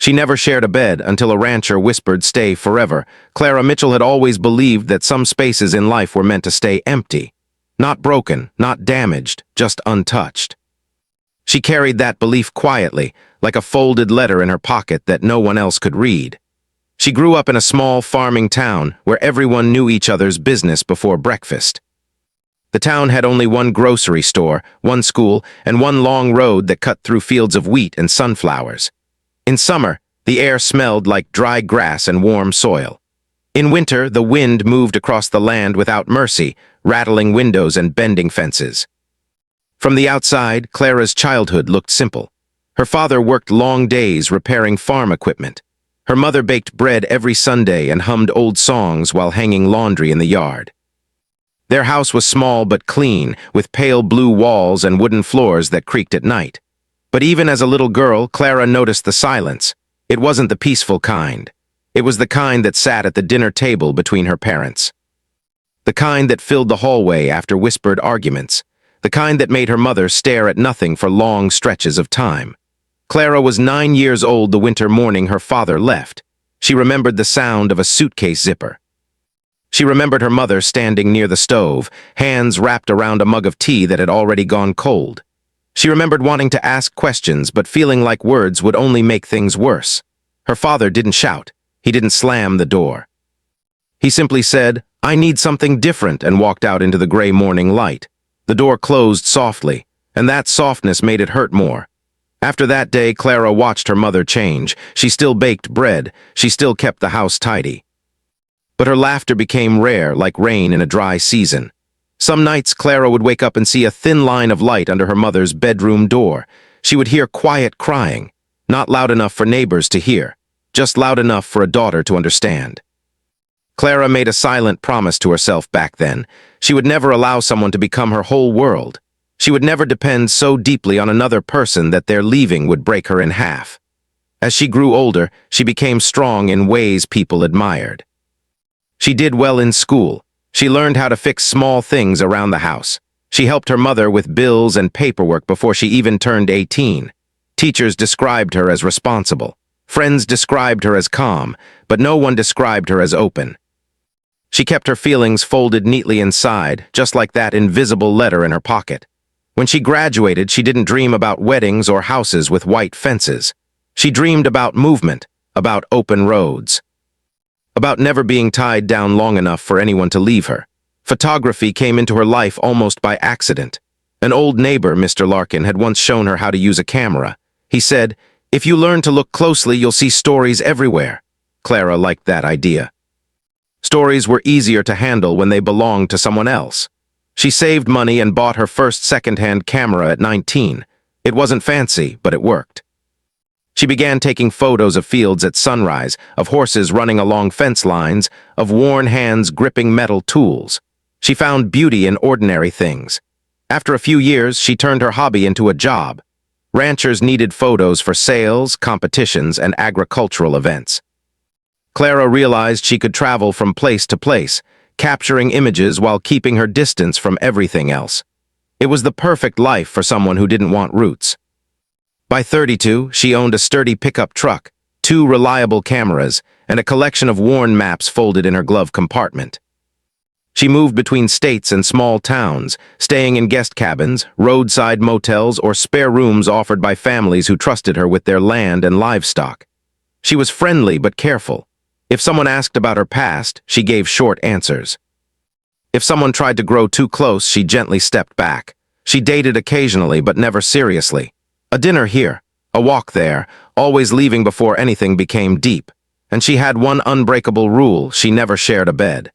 She never shared a bed until a rancher whispered stay forever. Clara Mitchell had always believed that some spaces in life were meant to stay empty. Not broken, not damaged, just untouched. She carried that belief quietly, like a folded letter in her pocket that no one else could read. She grew up in a small farming town where everyone knew each other's business before breakfast. The town had only one grocery store, one school, and one long road that cut through fields of wheat and sunflowers. In summer, the air smelled like dry grass and warm soil. In winter, the wind moved across the land without mercy, rattling windows and bending fences. From the outside, Clara's childhood looked simple. Her father worked long days repairing farm equipment. Her mother baked bread every Sunday and hummed old songs while hanging laundry in the yard. Their house was small but clean, with pale blue walls and wooden floors that creaked at night. But even as a little girl, Clara noticed the silence. It wasn't the peaceful kind. It was the kind that sat at the dinner table between her parents. The kind that filled the hallway after whispered arguments. The kind that made her mother stare at nothing for long stretches of time. Clara was 9 years old the winter morning her father left. She remembered the sound of a suitcase zipper. She remembered her mother standing near the stove, hands wrapped around a mug of tea that had already gone cold. She remembered wanting to ask questions but feeling like words would only make things worse. Her father didn't shout. He didn't slam the door. He simply said, "I need something different," and walked out into the gray morning light. The door closed softly, and that softness made it hurt more. After that day, Clara watched her mother change. She still baked bread. She still kept the house tidy. But her laughter became rare, like rain in a dry season. Some nights, Clara would wake up and see a thin line of light under her mother's bedroom door. She would hear quiet crying, not loud enough for neighbors to hear, just loud enough for a daughter to understand. Clara made a silent promise to herself back then. She would never allow someone to become her whole world. She would never depend so deeply on another person that their leaving would break her in half. As she grew older, she became strong in ways people admired. She did well in school. She learned how to fix small things around the house. She helped her mother with bills and paperwork before she even turned 18. Teachers described her as responsible. Friends described her as calm, but no one described her as open. She kept her feelings folded neatly inside, just like that invisible letter in her pocket. When she graduated, she didn't dream about weddings or houses with white fences. She dreamed about movement, about open roads, about never being tied down long enough for anyone to leave her. Photography came into her life almost by accident. An old neighbor, Mr. Larkin, had once shown her how to use a camera. He said, "If you learn to look closely, you'll see stories everywhere." Clara liked that idea. Stories were easier to handle when they belonged to someone else. She saved money and bought her first second-hand camera at 19. It wasn't fancy, but it worked. She began taking photos of fields at sunrise, of horses running along fence lines, of worn hands gripping metal tools. She found beauty in ordinary things. After a few years, she turned her hobby into a job. Ranchers needed photos for sales, competitions, and agricultural events. Clara realized she could travel from place to place, capturing images while keeping her distance from everything else. It was the perfect life for someone who didn't want roots. By 32, she owned a sturdy pickup truck, 2 reliable cameras, and a collection of worn maps folded in her glove compartment. She moved between states and small towns, staying in guest cabins, roadside motels, or spare rooms offered by families who trusted her with their land and livestock. She was friendly but careful. If someone asked about her past, she gave short answers. If someone tried to grow too close, she gently stepped back. She dated occasionally, but never seriously. A dinner here, a walk there, always leaving before anything became deep. And she had one unbreakable rule: she never shared a bed.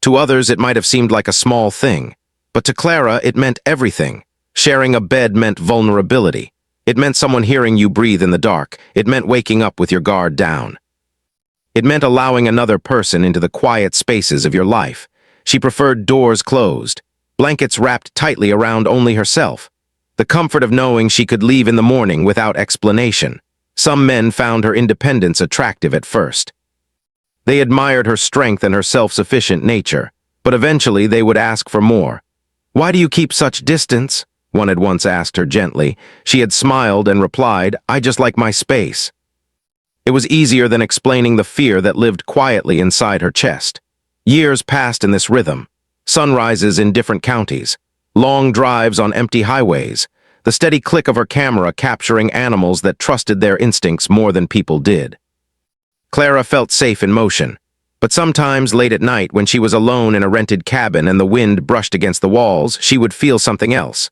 To others, it might have seemed like a small thing, but to Clara, it meant everything. Sharing a bed meant vulnerability. It meant someone hearing you breathe in the dark. It meant waking up with your guard down. It meant allowing another person into the quiet spaces of your life. She preferred doors closed, blankets wrapped tightly around only herself. The comfort of knowing she could leave in the morning without explanation. Some men found her independence attractive at first. They admired her strength and her self-sufficient nature, but eventually they would ask for more. "Why do you keep such distance?" one had once asked her gently. She had smiled and replied, "I just like my space." It was easier than explaining the fear that lived quietly inside her chest. Years passed in this rhythm. Sunrises in different counties, long drives on empty highways, the steady click of her camera capturing animals that trusted their instincts more than people did. Clara felt safe in motion, but sometimes late at night when she was alone in a rented cabin and the wind brushed against the walls, she would feel something else.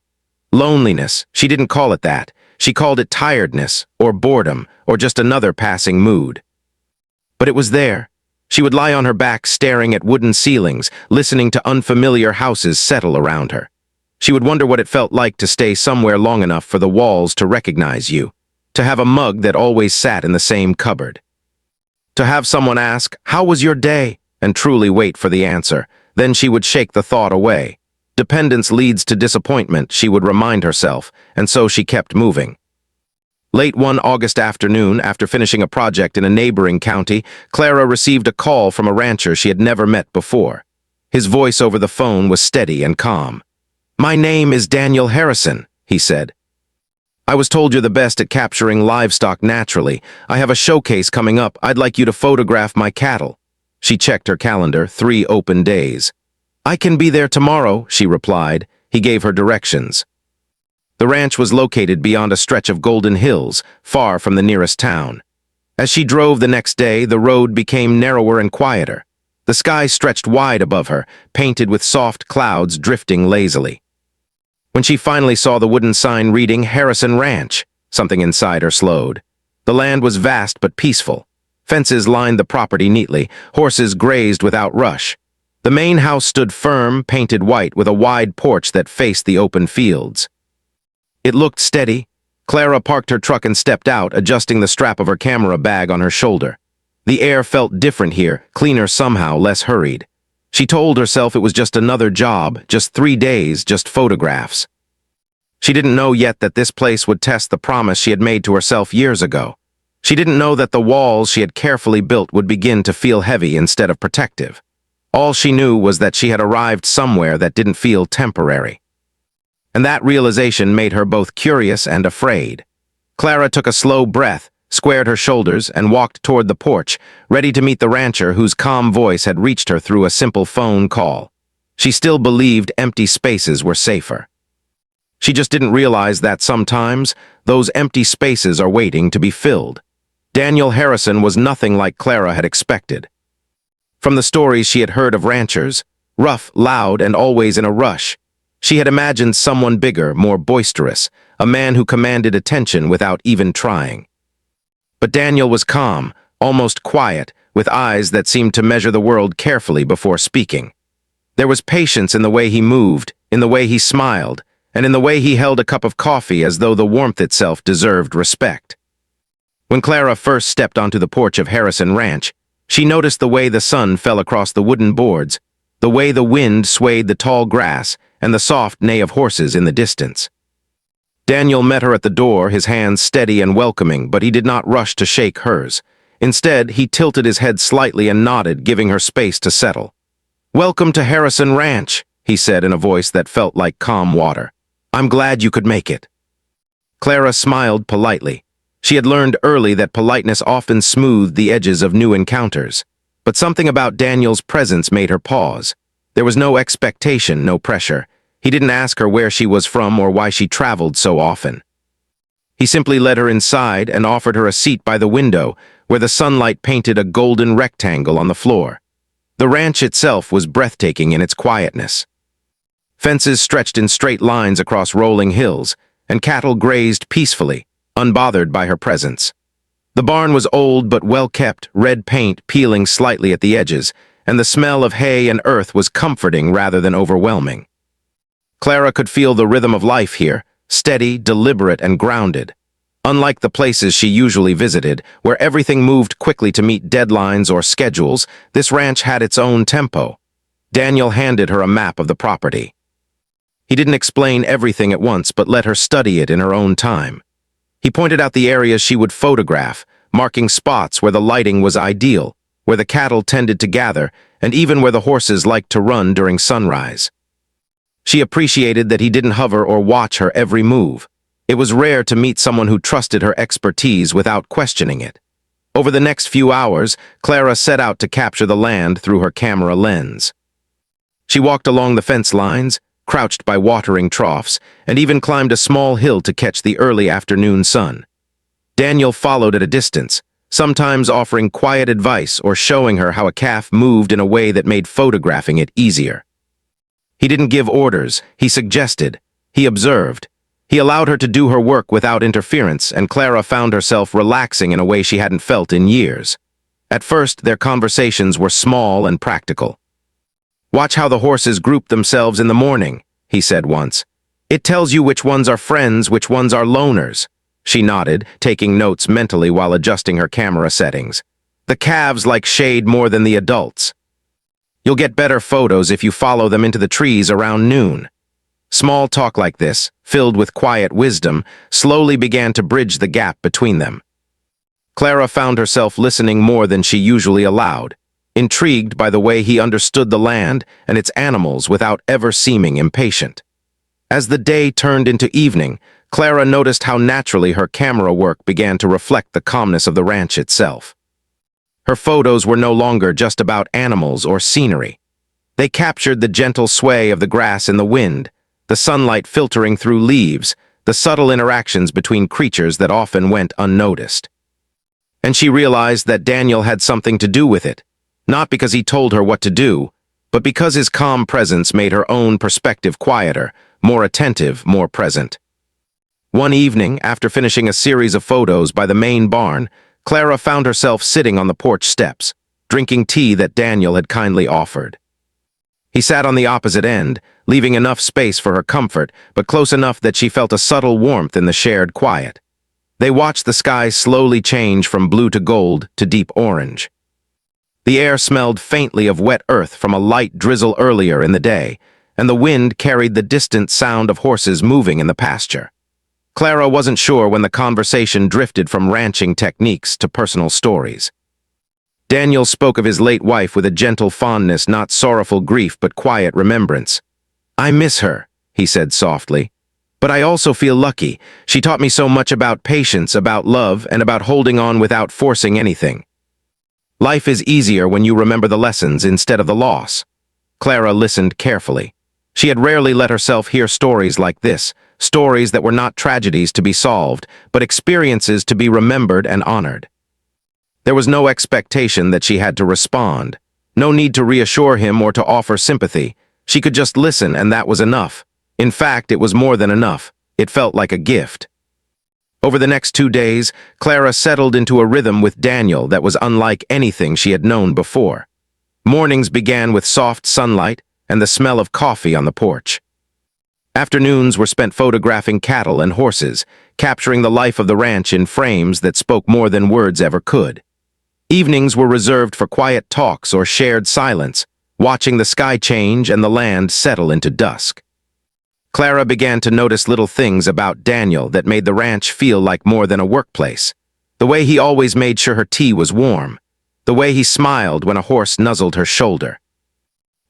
Loneliness, she didn't call it that. She called it tiredness, or boredom, or just another passing mood. But it was there. She would lie on her back staring at wooden ceilings, listening to unfamiliar houses settle around her. She would wonder what it felt like to stay somewhere long enough for the walls to recognize you, to have a mug that always sat in the same cupboard. To have someone ask, "How was your day?" and truly wait for the answer. Then she would shake the thought away. Dependence leads to disappointment, she would remind herself, and so she kept moving. Late one August afternoon, after finishing a project in a neighboring county, Clara received a call from a rancher she had never met before. His voice over the phone was steady and calm. "My name is Daniel Harrison," he said. "I was told you're the best at capturing livestock naturally. I have a showcase coming up. I'd like you to photograph my cattle." She checked her calendar, 3 open days. "I can be there tomorrow," she replied. He gave her directions. The ranch was located beyond a stretch of golden hills, far from the nearest town. As she drove the next day, the road became narrower and quieter. The sky stretched wide above her, painted with soft clouds drifting lazily. When she finally saw the wooden sign reading Harrison Ranch, something inside her slowed. The land was vast but peaceful. Fences lined the property neatly, horses grazed without rush. The main house stood firm, painted white, with a wide porch that faced the open fields. It looked steady. Clara parked her truck and stepped out, adjusting the strap of her camera bag on her shoulder. The air felt different here, cleaner somehow, less hurried. She told herself it was just another job, just 3 days, just photographs. She didn't know yet that this place would test the promise she had made to herself years ago. She didn't know that the walls she had carefully built would begin to feel heavy instead of protective. All she knew was that she had arrived somewhere that didn't feel temporary. And that realization made her both curious and afraid. Clara took a slow breath, squared her shoulders, and walked toward the porch, ready to meet the rancher whose calm voice had reached her through a simple phone call. She still believed empty spaces were safer. She just didn't realize that sometimes those empty spaces are waiting to be filled. Daniel Harrison was nothing like Clara had expected. From the stories she had heard of ranchers, rough, loud, and always in a rush, she had imagined someone bigger, more boisterous, a man who commanded attention without even trying. But Daniel was calm, almost quiet, with eyes that seemed to measure the world carefully before speaking. There was patience in the way he moved, in the way he smiled, and in the way he held a cup of coffee as though the warmth itself deserved respect. When Clara first stepped onto the porch of Harrison Ranch, she noticed the way the sun fell across the wooden boards, the way the wind swayed the tall grass, and the soft neigh of horses in the distance. Daniel met her at the door, his hands steady and welcoming, but he did not rush to shake hers. Instead, he tilted his head slightly and nodded, giving her space to settle. "Welcome to Harrison Ranch," he said in a voice that felt like calm water. "I'm glad you could make it." Clara smiled politely. She had learned early that politeness often smoothed the edges of new encounters. But something about Daniel's presence made her pause. There was no expectation, no pressure. He didn't ask her where she was from or why she traveled so often. He simply led her inside and offered her a seat by the window, where the sunlight painted a golden rectangle on the floor. The ranch itself was breathtaking in its quietness. Fences stretched in straight lines across rolling hills, and cattle grazed peacefully, unbothered by her presence. The barn was old but well-kept, red paint peeling slightly at the edges, and the smell of hay and earth was comforting rather than overwhelming. Clara could feel the rhythm of life here, steady, deliberate, and grounded. Unlike the places she usually visited, where everything moved quickly to meet deadlines or schedules, this ranch had its own tempo. Daniel handed her a map of the property. He didn't explain everything at once, but let her study it in her own time. He pointed out the areas she would photograph, marking spots where the lighting was ideal, where the cattle tended to gather, and even where the horses liked to run during sunrise. She appreciated that he didn't hover or watch her every move. It was rare to meet someone who trusted her expertise without questioning it. Over the next few hours, Clara set out to capture the land through her camera lens. She walked along the fence lines, crouched by watering troughs, and even climbed a small hill to catch the early afternoon sun. Daniel followed at a distance, sometimes offering quiet advice or showing her how a calf moved in a way that made photographing it easier. He didn't give orders, he suggested, he observed. He allowed her to do her work without interference, and Clara found herself relaxing in a way she hadn't felt in years. At first, their conversations were small and practical. "Watch how the horses group themselves in the morning," he said once. "It tells you which ones are friends, which ones are loners." She nodded, taking notes mentally while adjusting her camera settings. "The calves like shade more than the adults. You'll get better photos if you follow them into the trees around noon." Small talk like this, filled with quiet wisdom, slowly began to bridge the gap between them. Clara found herself listening more than she usually allowed, intrigued by the way he understood the land and its animals without ever seeming impatient. As the day turned into evening, Clara noticed how naturally her camera work began to reflect the calmness of the ranch itself. Her photos were no longer just about animals or scenery. They captured the gentle sway of the grass in the wind, the sunlight filtering through leaves, the subtle interactions between creatures that often went unnoticed. And she realized that Daniel had something to do with it, not because he told her what to do, but because his calm presence made her own perspective quieter, more attentive, more present. One evening, after finishing a series of photos by the main barn, Clara found herself sitting on the porch steps, drinking tea that Daniel had kindly offered. He sat on the opposite end, leaving enough space for her comfort, but close enough that she felt a subtle warmth in the shared quiet. They watched the sky slowly change from blue to gold to deep orange. The air smelled faintly of wet earth from a light drizzle earlier in the day, and the wind carried the distant sound of horses moving in the pasture. Clara wasn't sure when the conversation drifted from ranching techniques to personal stories. Daniel spoke of his late wife with a gentle fondness, not sorrowful grief but quiet remembrance. "I miss her," he said softly. "But I also feel lucky. She taught me so much about patience, about love, and about holding on without forcing anything. Life is easier when you remember the lessons instead of the loss." Clara listened carefully. She had rarely let herself hear stories like this, stories that were not tragedies to be solved, but experiences to be remembered and honored. There was no expectation that she had to respond, no need to reassure him or to offer sympathy. She could just listen, and that was enough. In fact, it was more than enough. It felt like a gift. Over the next 2 days, Clara settled into a rhythm with Daniel that was unlike anything she had known before. Mornings began with soft sunlight and the smell of coffee on the porch. Afternoons were spent photographing cattle and horses, capturing the life of the ranch in frames that spoke more than words ever could. Evenings were reserved for quiet talks or shared silence, watching the sky change and the land settle into dusk. Clara began to notice little things about Daniel that made the ranch feel like more than a workplace. The way he always made sure her tea was warm. The way he smiled when a horse nuzzled her shoulder.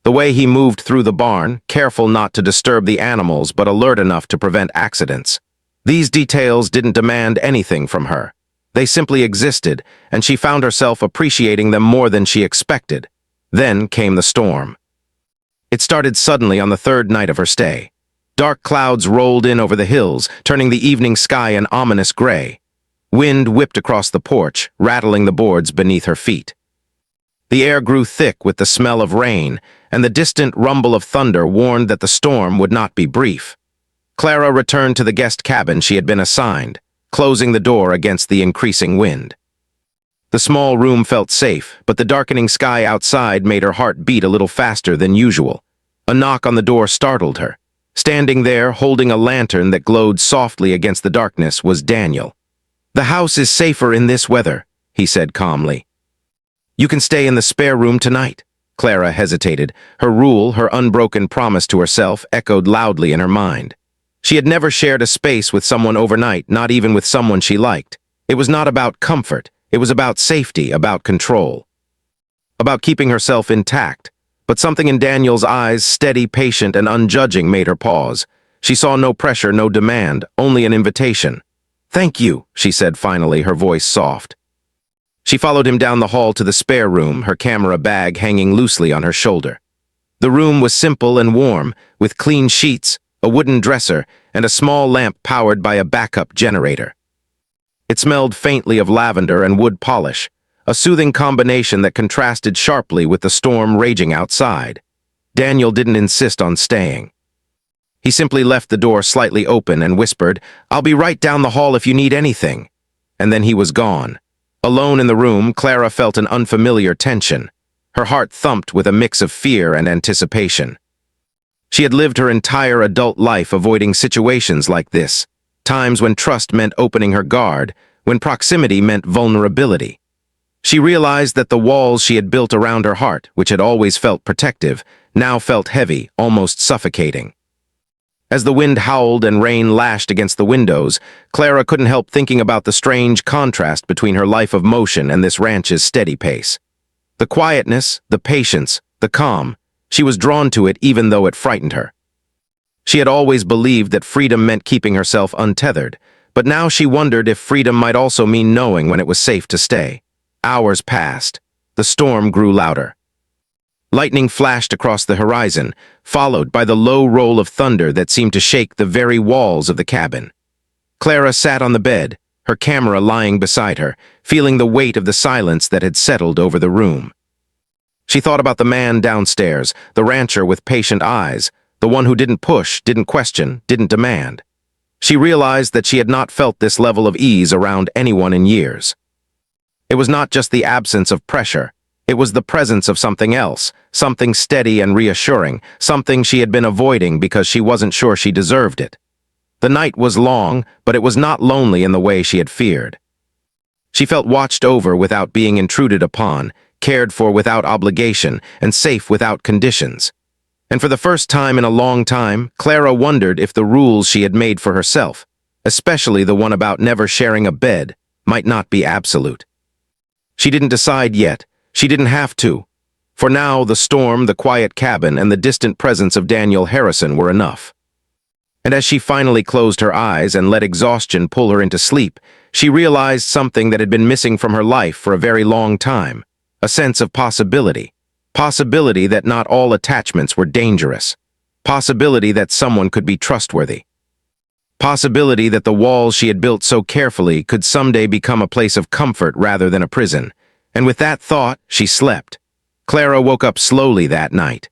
The way he moved through the barn, careful not to disturb the animals but alert enough to prevent accidents. These details didn't demand anything from her. They simply existed, and she found herself appreciating them more than she expected. Then came the storm. It started suddenly on the third night of her stay. Dark clouds rolled in over the hills, turning the evening sky an ominous gray. Wind whipped across the porch, rattling the boards beneath her feet. The air grew thick with the smell of rain, and the distant rumble of thunder warned that the storm would not be brief. Clara returned to the guest cabin she had been assigned, closing the door against the increasing wind. The small room felt safe, but the darkening sky outside made her heart beat a little faster than usual. A knock on the door startled her. Standing there, holding a lantern that glowed softly against the darkness, was Daniel. "The house is safer in this weather," he said calmly. "You can stay in the spare room tonight." Clara hesitated. Her rule, her unbroken promise to herself, echoed loudly in her mind. She had never shared a space with someone overnight, not even with someone she liked. It was not about comfort. It was about safety, about control. About keeping herself intact. But something in Daniel's eyes, steady, patient, and unjudging, made her pause. She saw no pressure, no demand, only an invitation. "Thank you," she said finally, her voice soft. She followed him down the hall to the spare room, her camera bag hanging loosely on her shoulder. The room was simple and warm, with clean sheets, a wooden dresser, and a small lamp powered by a backup generator. It smelled faintly of lavender and wood polish, a soothing combination that contrasted sharply with the storm raging outside. Daniel didn't insist on staying. He simply left the door slightly open and whispered, "I'll be right down the hall if you need anything." And then he was gone. Alone in the room, Clara felt an unfamiliar tension. Her heart thumped with a mix of fear and anticipation. She had lived her entire adult life avoiding situations like this, times when trust meant opening her guard, when proximity meant vulnerability. She realized that the walls she had built around her heart, which had always felt protective, now felt heavy, almost suffocating. As the wind howled and rain lashed against the windows, Clara couldn't help thinking about the strange contrast between her life of motion and this ranch's steady pace. The quietness, the patience, the calm, she was drawn to it even though it frightened her. She had always believed that freedom meant keeping herself untethered, but now she wondered if freedom might also mean knowing when it was safe to stay. Hours passed. The storm grew louder. Lightning flashed across the horizon, followed by the low roll of thunder that seemed to shake the very walls of the cabin. Clara sat on the bed, her camera lying beside her, feeling the weight of the silence that had settled over the room. She thought about the man downstairs, the rancher with patient eyes, the one who didn't push, didn't question, didn't demand. She realized that she had not felt this level of ease around anyone in years. It was not just the absence of pressure. It was the presence of something else, something steady and reassuring, something she had been avoiding because she wasn't sure she deserved it. The night was long, but it was not lonely in the way she had feared. She felt watched over without being intruded upon, cared for without obligation, and safe without conditions. And for the first time in a long time, Clara wondered if the rules she had made for herself, especially the one about never sharing a bed, might not be absolute. She didn't decide yet. She didn't have to. For now, the storm, the quiet cabin, and the distant presence of Daniel Harrison were enough. And as she finally closed her eyes and let exhaustion pull her into sleep, she realized something that had been missing from her life for a very long time, a sense of possibility. Possibility that not all attachments were dangerous. Possibility that someone could be trustworthy. Possibility that the walls she had built so carefully could someday become a place of comfort rather than a prison. And with that thought, she slept. Clara woke up slowly that night.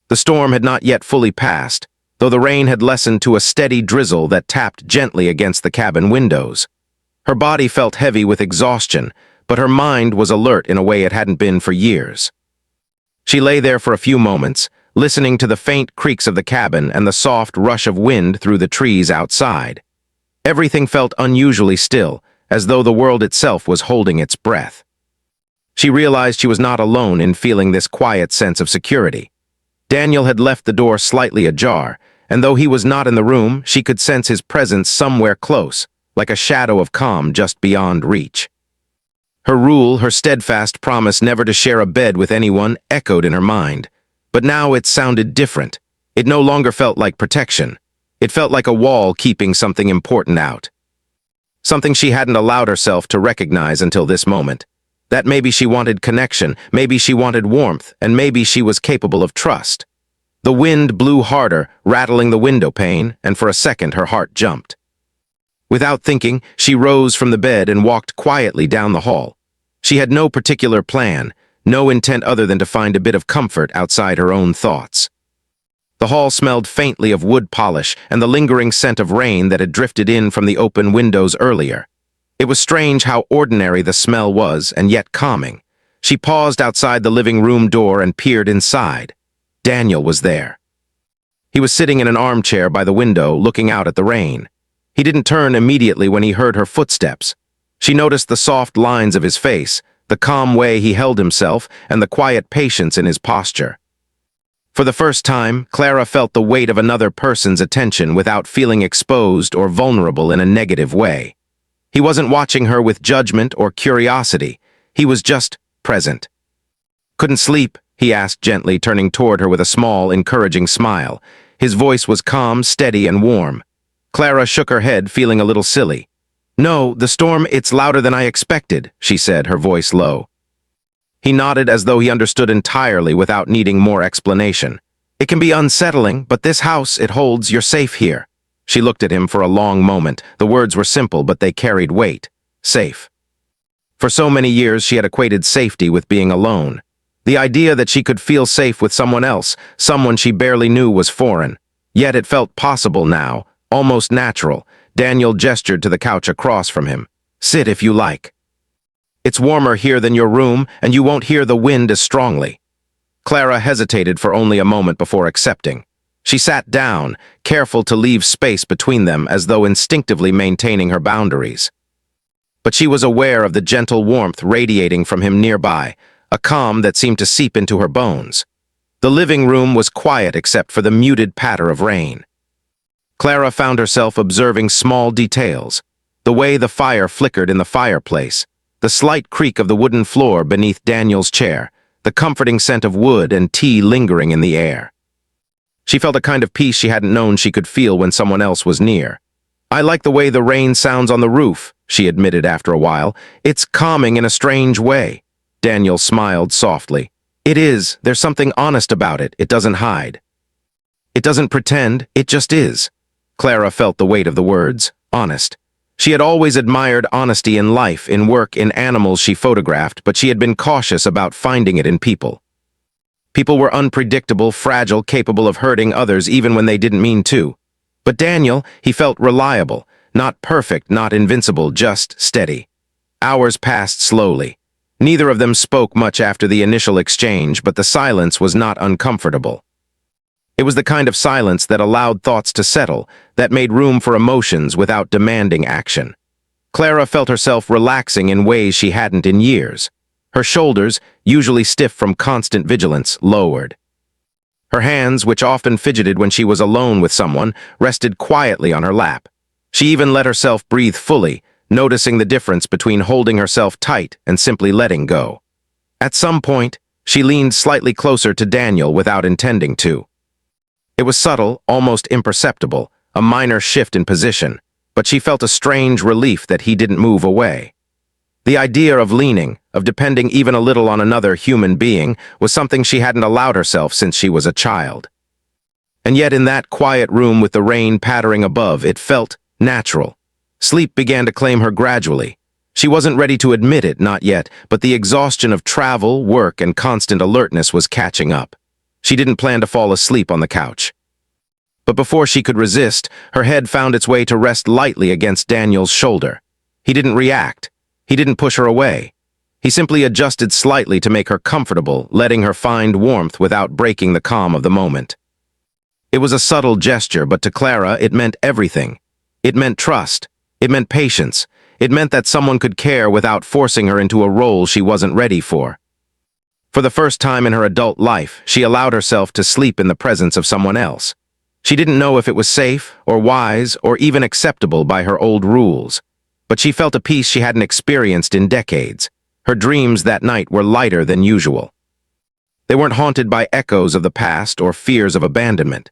The storm had not yet fully passed, though the rain had lessened to a steady drizzle that tapped gently against the cabin windows. Her body felt heavy with exhaustion, but her mind was alert in a way it hadn't been for years. She lay there for a few moments, listening to the faint creaks of the cabin and the soft rush of wind through the trees outside. Everything felt unusually still, as though the world itself was holding its breath. She realized she was not alone in feeling this quiet sense of security. Daniel had left the door slightly ajar, and though he was not in the room, she could sense his presence somewhere close, like a shadow of calm just beyond reach. Her rule, her steadfast promise never to share a bed with anyone, echoed in her mind. But now it sounded different. It no longer felt like protection. It felt like a wall keeping something important out. Something she hadn't allowed herself to recognize until this moment. That maybe she wanted connection, maybe she wanted warmth, and maybe she was capable of trust. The wind blew harder, rattling the window pane, and for a second her heart jumped. Without thinking, she rose from the bed and walked quietly down the hall. She had no particular plan, no intent other than to find a bit of comfort outside her own thoughts. The hall smelled faintly of wood polish and the lingering scent of rain that had drifted in from the open windows earlier. It was strange how ordinary the smell was and yet calming. She paused outside the living room door and peered inside. Daniel was there. He was sitting in an armchair by the window, looking out at the rain. He didn't turn immediately when he heard her footsteps. She noticed the soft lines of his face, the calm way he held himself, and the quiet patience in his posture. For the first time, Clara felt the weight of another person's attention without feeling exposed or vulnerable in a negative way. He wasn't watching her with judgment or curiosity. He was just present. "Couldn't sleep?" he asked gently, turning toward her with a small, encouraging smile. His voice was calm, steady, and warm. Clara shook her head, feeling a little silly. "No, the storm, it's louder than I expected," she said, her voice low. He nodded as though he understood entirely without needing more explanation. "It can be unsettling, but this house, it holds, you're safe here." She looked at him for a long moment. The words were simple, but they carried weight. Safe. For so many years, she had equated safety with being alone. The idea that she could feel safe with someone else, someone she barely knew, was foreign. Yet it felt possible now, almost natural. Daniel gestured to the couch across from him. "Sit if you like. It's warmer here than your room, and you won't hear the wind as strongly." Clara hesitated for only a moment before accepting. She sat down, careful to leave space between them as though instinctively maintaining her boundaries. But she was aware of the gentle warmth radiating from him nearby, a calm that seemed to seep into her bones. The living room was quiet except for the muted patter of rain. Clara found herself observing small details, the way the fire flickered in the fireplace, the slight creak of the wooden floor beneath Daniel's chair, the comforting scent of wood and tea lingering in the air. She felt a kind of peace she hadn't known she could feel when someone else was near. "I like the way the rain sounds on the roof," she admitted after a while. "It's calming in a strange way." Daniel smiled softly. "It is. There's something honest about it. It doesn't hide. It doesn't pretend. It just is." Clara felt the weight of the words. Honest. She had always admired honesty in life, in work, in animals she photographed, but she had been cautious about finding it in people. People were unpredictable, fragile, capable of hurting others even when they didn't mean to. But Daniel, he felt reliable, not perfect, not invincible, just steady. Hours passed slowly. Neither of them spoke much after the initial exchange, but the silence was not uncomfortable. It was the kind of silence that allowed thoughts to settle, that made room for emotions without demanding action. Clara felt herself relaxing in ways she hadn't in years. Her shoulders, usually stiff from constant vigilance, lowered. Her hands, which often fidgeted when she was alone with someone, rested quietly on her lap. She even let herself breathe fully, noticing the difference between holding herself tight and simply letting go. At some point, she leaned slightly closer to Daniel without intending to. It was subtle, almost imperceptible, a minor shift in position, but she felt a strange relief that he didn't move away. The idea of leaning, of depending even a little on another human being, was something she hadn't allowed herself since she was a child. And yet in that quiet room with the rain pattering above, it felt natural. Sleep began to claim her gradually. She wasn't ready to admit it, not yet, but the exhaustion of travel, work, and constant alertness was catching up. She didn't plan to fall asleep on the couch. But before she could resist, her head found its way to rest lightly against Daniel's shoulder. He didn't react. He didn't push her away. He simply adjusted slightly to make her comfortable, letting her find warmth without breaking the calm of the moment. It was a subtle gesture, but to Clara it meant everything. It meant trust. It meant patience. It meant that someone could care without forcing her into a role she wasn't ready for. For the first time in her adult life, she allowed herself to sleep in the presence of someone else. She didn't know if it was safe, or wise, or even acceptable by her old rules. But she felt a peace she hadn't experienced in decades. Her dreams that night were lighter than usual. They weren't haunted by echoes of the past or fears of abandonment.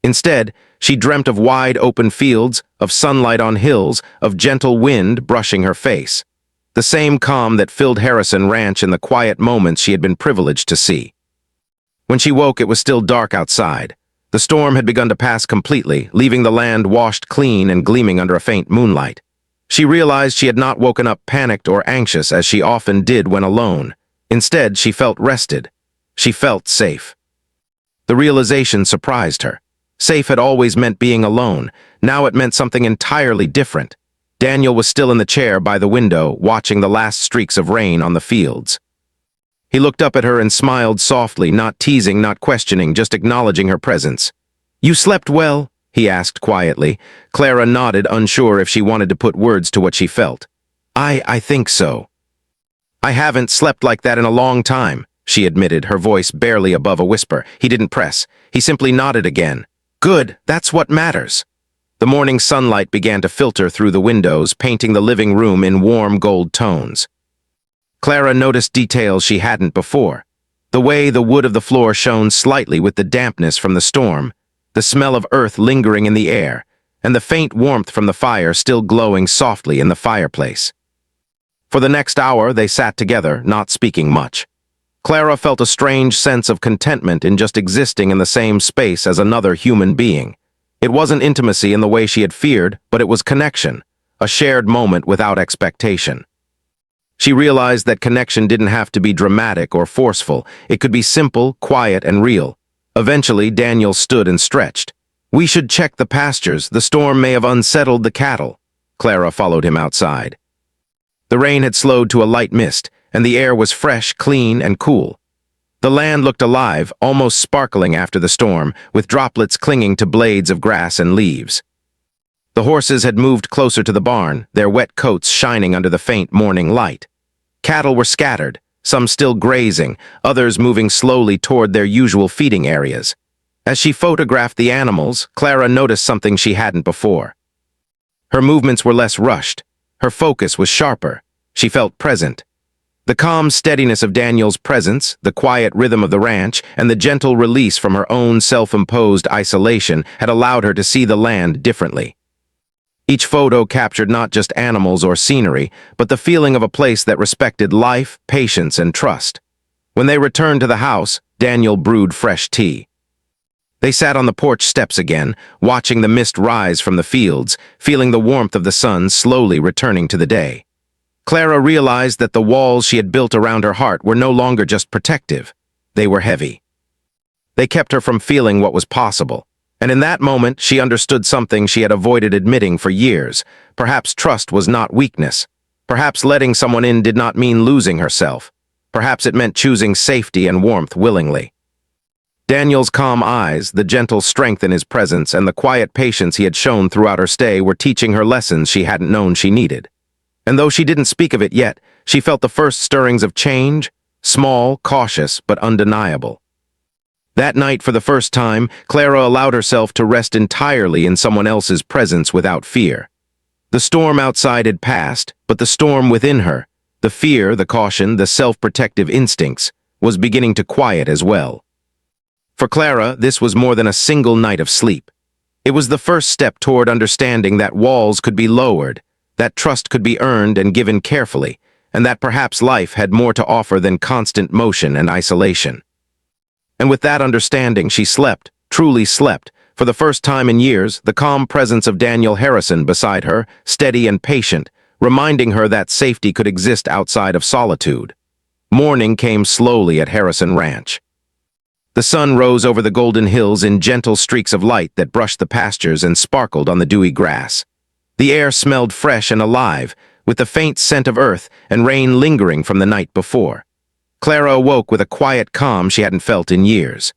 Instead, she dreamt of wide open fields, of sunlight on hills, of gentle wind brushing her face. The same calm that filled Harrison Ranch in the quiet moments she had been privileged to see. When she woke, it was still dark outside. The storm had begun to pass completely, leaving the land washed clean and gleaming under a faint moonlight. She realized she had not woken up panicked or anxious as she often did when alone. Instead, she felt rested. She felt safe. The realization surprised her. Safe had always meant being alone. Now it meant something entirely different. Daniel was still in the chair by the window, watching the last streaks of rain on the fields. He looked up at her and smiled softly, not teasing, not questioning, just acknowledging her presence. "You slept well?" he asked quietly. Clara nodded, unsure if she wanted to put words to what she felt. I think so." "I haven't slept like that in a long time," she admitted, her voice barely above a whisper. He didn't press. He simply nodded again. "Good, that's what matters." The morning sunlight began to filter through the windows, painting the living room in warm gold tones. Clara noticed details she hadn't before. The way the wood of the floor shone slightly with the dampness from the storm, the smell of earth lingering in the air, and the faint warmth from the fire still glowing softly in the fireplace. For the next hour, they sat together, not speaking much. Clara felt a strange sense of contentment in just existing in the same space as another human being. It wasn't intimacy in the way she had feared, but it was connection, a shared moment without expectation. She realized that connection didn't have to be dramatic or forceful. It could be simple, quiet, and real. Eventually, Daniel stood and stretched. "We should check the pastures. The storm may have unsettled the cattle." Clara followed him outside. The rain had slowed to a light mist, and the air was fresh, clean, and cool. The land looked alive, almost sparkling after the storm, with droplets clinging to blades of grass and leaves. The horses had moved closer to the barn, their wet coats shining under the faint morning light. Cattle were scattered, some still grazing, others moving slowly toward their usual feeding areas. As she photographed the animals, Clara noticed something she hadn't before. Her movements were less rushed. Her focus was sharper. She felt present. The calm steadiness of Daniel's presence, the quiet rhythm of the ranch, and the gentle release from her own self-imposed isolation had allowed her to see the land differently. Each photo captured not just animals or scenery, but the feeling of a place that respected life, patience, and trust. When they returned to the house, Daniel brewed fresh tea. They sat on the porch steps again, watching the mist rise from the fields, feeling the warmth of the sun slowly returning to the day. Clara realized that the walls she had built around her heart were no longer just protective. They were heavy. They kept her from feeling what was possible. And in that moment, she understood something she had avoided admitting for years. Perhaps trust was not weakness. Perhaps letting someone in did not mean losing herself. Perhaps it meant choosing safety and warmth willingly. Daniel's calm eyes, the gentle strength in his presence, and the quiet patience he had shown throughout her stay were teaching her lessons she hadn't known she needed. And though she didn't speak of it yet, she felt the first stirrings of change, small, cautious, but undeniable. That night, for the first time, Clara allowed herself to rest entirely in someone else's presence without fear. The storm outside had passed, but the storm within her, the fear, the caution, the self-protective instincts, was beginning to quiet as well. For Clara, this was more than a single night of sleep. It was the first step toward understanding that walls could be lowered, that trust could be earned and given carefully, and that perhaps life had more to offer than constant motion and isolation. And with that understanding, she slept, truly slept, for the first time in years, the calm presence of Daniel Harrison beside her, steady and patient, reminding her that safety could exist outside of solitude. Morning came slowly at Harrison Ranch. The sun rose over the golden hills in gentle streaks of light that brushed the pastures and sparkled on the dewy grass. The air smelled fresh and alive, with the faint scent of earth and rain lingering from the night before. Clara awoke with a quiet calm she hadn't felt in years.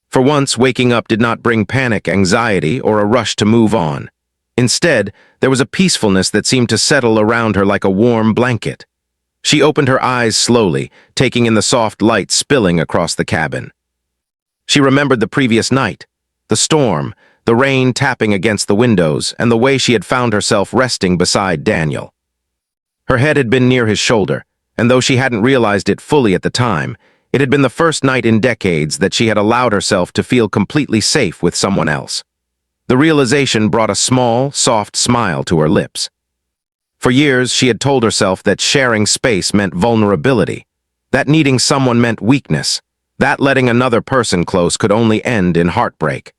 For once, waking up did not bring panic, anxiety, or a rush to move on. Instead, there was a peacefulness that seemed to settle around her like a warm blanket. She opened her eyes slowly, taking in the soft light spilling across the cabin. She remembered the previous night, the storm, the rain tapping against the windows, and the way she had found herself resting beside Daniel. Her head had been near his shoulder, and though she hadn't realized it fully at the time, it had been the first night in decades that she had allowed herself to feel completely safe with someone else. The realization brought a small, soft smile to her lips. For years, she had told herself that sharing space meant vulnerability, that needing someone meant weakness, that letting another person close could only end in heartbreak.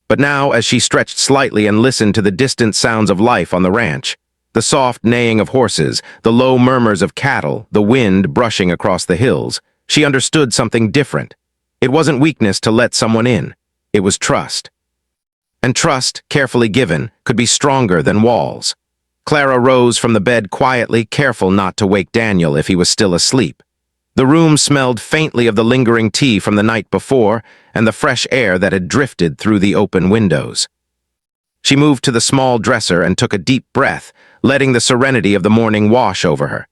But now, as she stretched slightly and listened to the distant sounds of life on the ranch, the soft neighing of horses, the low murmurs of cattle, the wind brushing across the hills, she understood something different. It wasn't weakness to let someone in. It was trust. And trust, carefully given, could be stronger than walls. Clara rose from the bed quietly, careful not to wake Daniel if he was still asleep. The room smelled faintly of the lingering tea from the night before and the fresh air that had drifted through the open windows. She moved to the small dresser and took a deep breath, letting the serenity of the morning wash over her.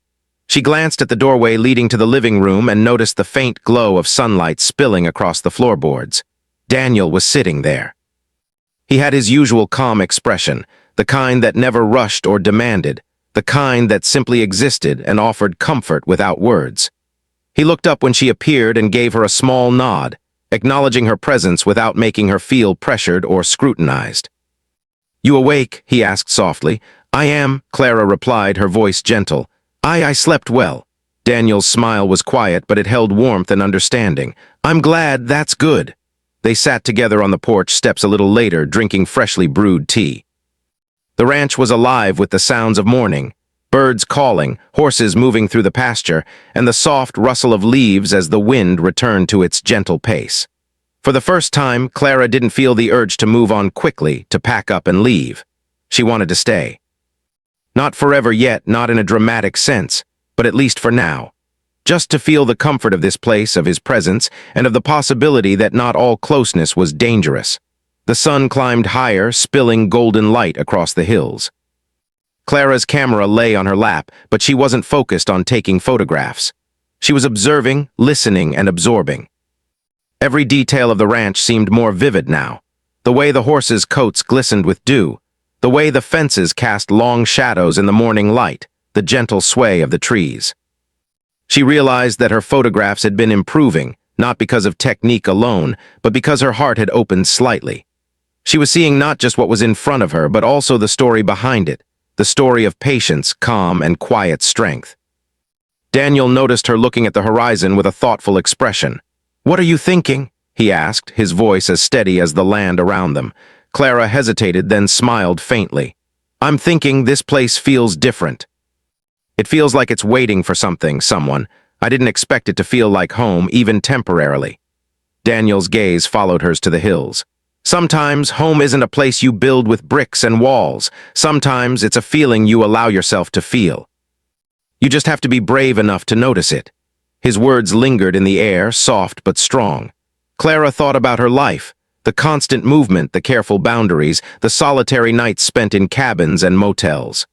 She glanced at the doorway leading to the living room and noticed the faint glow of sunlight spilling across the floorboards. Daniel was sitting there. He had his usual calm expression, the kind that never rushed or demanded, the kind that simply existed and offered comfort without words. He looked up when she appeared and gave her a small nod, acknowledging her presence without making her feel pressured or scrutinized. "You awake?" he asked softly. "I am," Clara replied, her voice gentle. I slept well." Daniel's smile was quiet, but it held warmth and understanding. "I'm glad, that's good." They sat together on the porch steps a little later, drinking freshly brewed tea. The ranch was alive with the sounds of morning. Birds calling, horses moving through the pasture, and the soft rustle of leaves as the wind returned to its gentle pace. For the first time, Clara didn't feel the urge to move on quickly, to pack up and leave. She wanted to stay. Not forever yet, not in a dramatic sense, but at least for now. Just to feel the comfort of this place, of his presence, and of the possibility that not all closeness was dangerous. The sun climbed higher, spilling golden light across the hills. Clara's camera lay on her lap, but she wasn't focused on taking photographs. She was observing, listening, and absorbing. Every detail of the ranch seemed more vivid now. The way the horses' coats glistened with dew, the way the fences cast long shadows in the morning light, the gentle sway of the trees. She realized that her photographs had been improving, not because of technique alone, but because her heart had opened slightly. She was seeing not just what was in front of her, but also the story behind it, the story of patience, calm, and quiet strength. Daniel noticed her looking at the horizon with a thoughtful expression. "What are you thinking?" he asked, his voice as steady as the land around them. Clara hesitated, then smiled faintly. "I'm thinking this place feels different. It feels like it's waiting for something, someone. I didn't expect it to feel like home, even temporarily." Daniel's gaze followed hers to the hills. "Sometimes home isn't a place you build with bricks and walls. Sometimes it's a feeling you allow yourself to feel. You just have to be brave enough to notice it." His words lingered in the air, soft but strong. Clara thought about her life, the constant movement, the careful boundaries, the solitary nights spent in cabins and motels.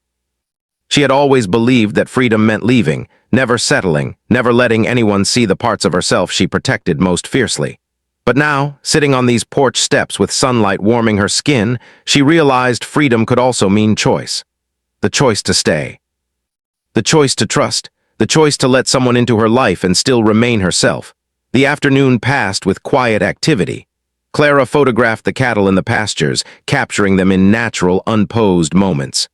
She had always believed that freedom meant leaving, never settling, never letting anyone see the parts of herself she protected most fiercely. But now, sitting on these porch steps with sunlight warming her skin, she realized freedom could also mean choice. The choice to stay. The choice to trust. The choice to let someone into her life and still remain herself. The afternoon passed with quiet activity. Clara photographed the cattle in the pastures, capturing them in natural, unposed moments.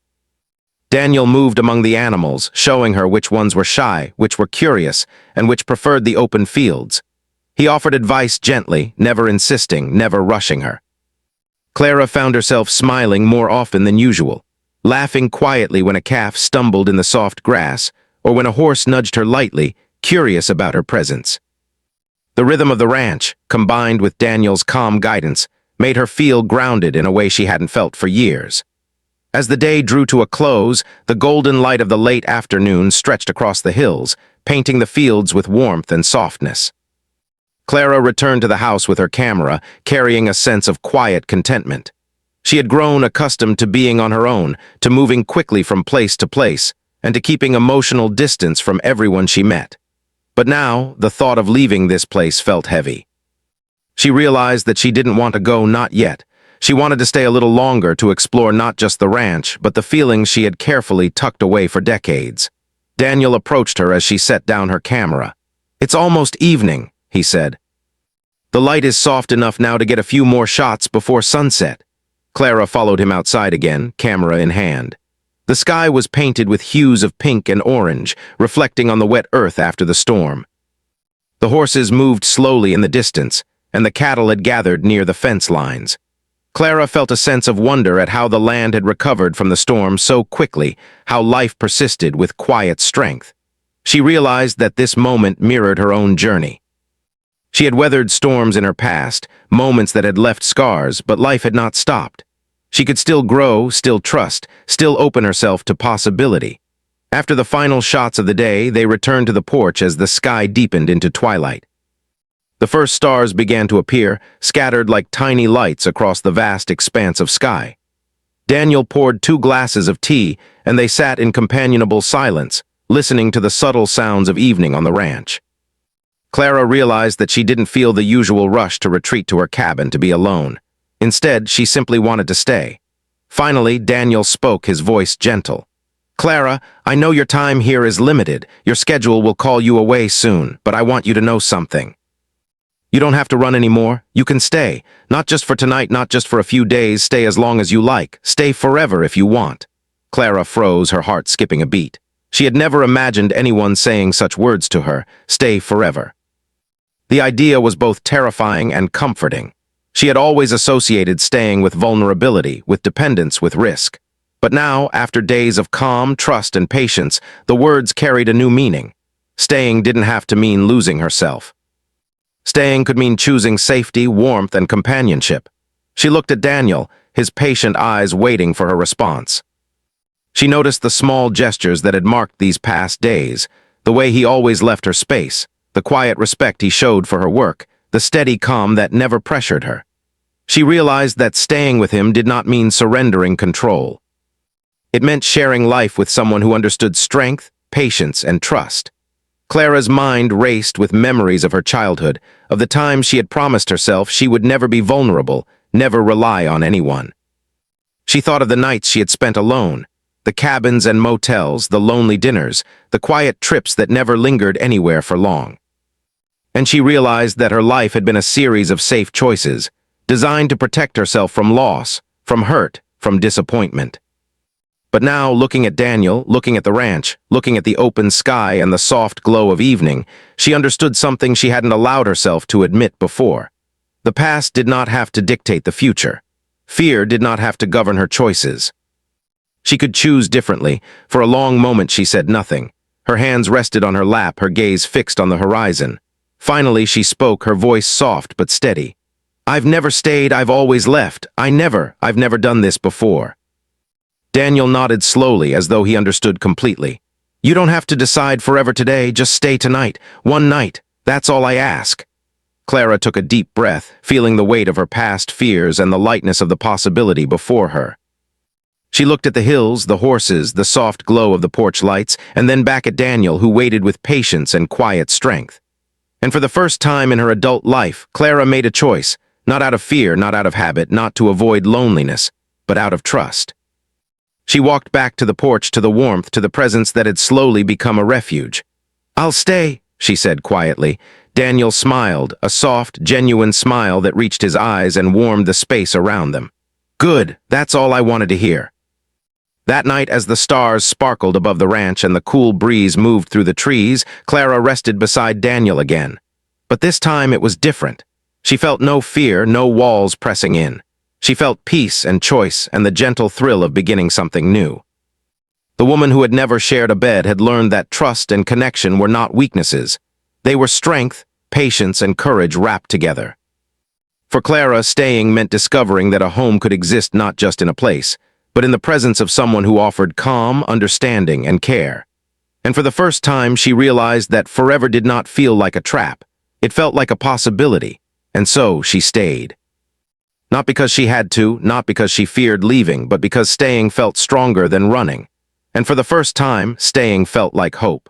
Daniel moved among the animals, showing her which ones were shy, which were curious, and which preferred the open fields. He offered advice gently, never insisting, never rushing her. Clara found herself smiling more often than usual, laughing quietly when a calf stumbled in the soft grass, or when a horse nudged her lightly, curious about her presence. The rhythm of the ranch, combined with Daniel's calm guidance, made her feel grounded in a way she hadn't felt for years. As the day drew to a close, the golden light of the late afternoon stretched across the hills, painting the fields with warmth and softness. Clara returned to the house with her camera, carrying a sense of quiet contentment. She had grown accustomed to being on her own, to moving quickly from place to place, and to keeping emotional distance from everyone she met. But now, the thought of leaving this place felt heavy. She realized that she didn't want to go, not yet. She wanted to stay a little longer to explore not just the ranch, but the feelings she had carefully tucked away for decades. Daniel approached her as she set down her camera. "It's almost evening," he said. "The light is soft enough now to get a few more shots before sunset." Clara followed him outside again, camera in hand. The sky was painted with hues of pink and orange, reflecting on the wet earth after the storm. The horses moved slowly in the distance, and the cattle had gathered near the fence lines. Clara felt a sense of wonder at how the land had recovered from the storm so quickly, how life persisted with quiet strength. She realized that this moment mirrored her own journey. She had weathered storms in her past, moments that had left scars, but life had not stopped. She could still grow, still trust, still open herself to possibility. After the final shots of the day, they returned to the porch as the sky deepened into twilight. The first stars began to appear, scattered like tiny lights across the vast expanse of sky. Daniel poured 2 glasses of tea, and they sat in companionable silence, listening to the subtle sounds of evening on the ranch. Clara realized that she didn't feel the usual rush to retreat to her cabin to be alone. Instead, she simply wanted to stay. Finally, Daniel spoke, his voice gentle. "Clara, I know your time here is limited. Your schedule will call you away soon, but I want you to know something. You don't have to run anymore. You can stay. Not just for tonight, not just for a few days. Stay as long as you like. Stay forever if you want." Clara froze, her heart skipping a beat. She had never imagined anyone saying such words to her, stay forever. The idea was both terrifying and comforting. She had always associated staying with vulnerability, with dependence, with risk. But now, after days of calm, trust, and patience, the words carried a new meaning. Staying didn't have to mean losing herself. Staying could mean choosing safety, warmth, and companionship. She looked at Daniel, his patient eyes waiting for her response. She noticed the small gestures that had marked these past days, the way he always left her space, the quiet respect he showed for her work, the steady calm that never pressured her. She realized that staying with him did not mean surrendering control. It meant sharing life with someone who understood strength, patience, and trust. Clara's mind raced with memories of her childhood, of the times she had promised herself she would never be vulnerable, never rely on anyone. She thought of the nights she had spent alone, the cabins and motels, the lonely dinners, the quiet trips that never lingered anywhere for long. And she realized that her life had been a series of safe choices, designed to protect herself from loss, from hurt, from disappointment. But now, looking at Daniel, looking at the ranch, looking at the open sky and the soft glow of evening, she understood something she hadn't allowed herself to admit before. The past did not have to dictate the future. Fear did not have to govern her choices. She could choose differently. For a long moment she said nothing. Her hands rested on her lap, her gaze fixed on the horizon. Finally she spoke, her voice soft but steady. "I've never stayed, I've always left. I've never done this before." Daniel nodded slowly, as though he understood completely. "You don't have to decide forever today, just stay tonight. One night. That's all I ask." Clara took a deep breath, feeling the weight of her past fears and the lightness of the possibility before her. She looked at the hills, the horses, the soft glow of the porch lights, and then back at Daniel, who waited with patience and quiet strength. And for the first time in her adult life, Clara made a choice, not out of fear, not out of habit, not to avoid loneliness, but out of trust. She walked back to the porch, to the warmth, to the presence that had slowly become a refuge. "I'll stay," she said quietly. Daniel smiled, a soft, genuine smile that reached his eyes and warmed the space around them. "Good, that's all I wanted to hear." That night, as the stars sparkled above the ranch and the cool breeze moved through the trees, Clara rested beside Daniel again. But this time it was different. She felt no fear, no walls pressing in. She felt peace and choice and the gentle thrill of beginning something new. The woman who had never shared a bed had learned that trust and connection were not weaknesses. They were strength, patience, and courage wrapped together. For Clara, staying meant discovering that a home could exist not just in a place, but in the presence of someone who offered calm, understanding, and care. And for the first time, she realized that forever did not feel like a trap. It felt like a possibility, and so she stayed. Not because she had to, not because she feared leaving, but because staying felt stronger than running. And for the first time, staying felt like hope.